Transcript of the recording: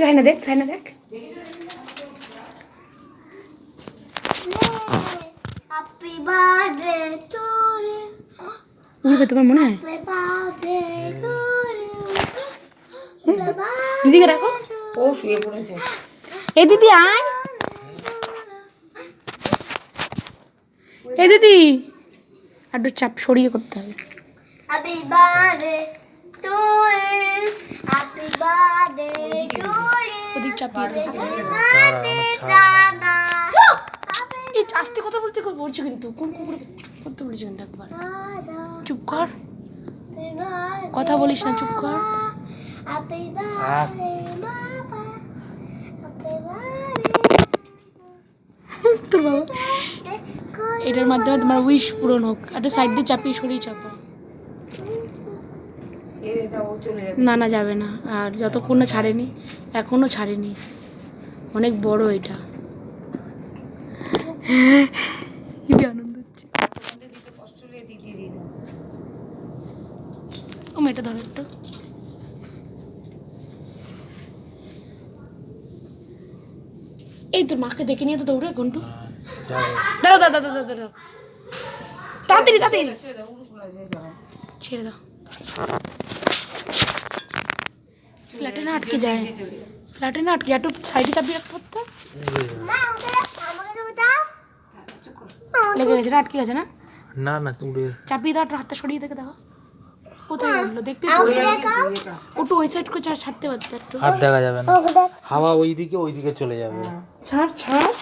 তাই না দেখ, তাই না দেখ। তোমার মনে হয় দিদিকে রাখো, ও শুয়ে পড়েছে। এই দিদি আয়, এই দিদি একটু চাপ সরিয়ে করতে হবে। ওদিক চাপিয়ে এই আস্তে কথা বলতে বলছো কিন্তু কোন কুকুরে করতে বলছো কিন্তু একবার চুপ কর, কথা বলিস না, চুপ কর। তোর বাবা এটার মাধ্যমে তোমার উইশ পূরণ হোক। একটা সাইড দিয়ে চাপিয়ে সরিয়ে চাপো। না না যাবে না, আর যতক্ষণ না ছাড়েনি, এখনো ছাড়েনি, অনেক বড় এটা। কি আনন্দ হচ্ছে। ও মেয়েটা ধরো একটু। এই তোর মাকে দেখে নিয়ে তো দৌড়ে ঘন্টু। দাঁড়াও দাঁড়াও দাঁড়াও দাঁড়াও, তাড়াতাড়ি তাড়াতাড়ি ছেড়ে দাও। ফ্ল্যাটে না আটকে যায়, ফ্ল্যাটে না আটকে, একটু সাইডে চাপিয়ে রাখতে পারতাম। লেগে গেছে না, আটকে গেছে না? না না তুমি চাপিয়ে দাও, হাতটা সরিয়ে দেখে দেখো কোথায় গেলো। দেখতে ওটু ওই সাইড করে ছাড়তে পারতো, একটু হাত দেখা যাবে না, হাওয়া ওইদিকে চলে যাবে। ছাড় ছাড়।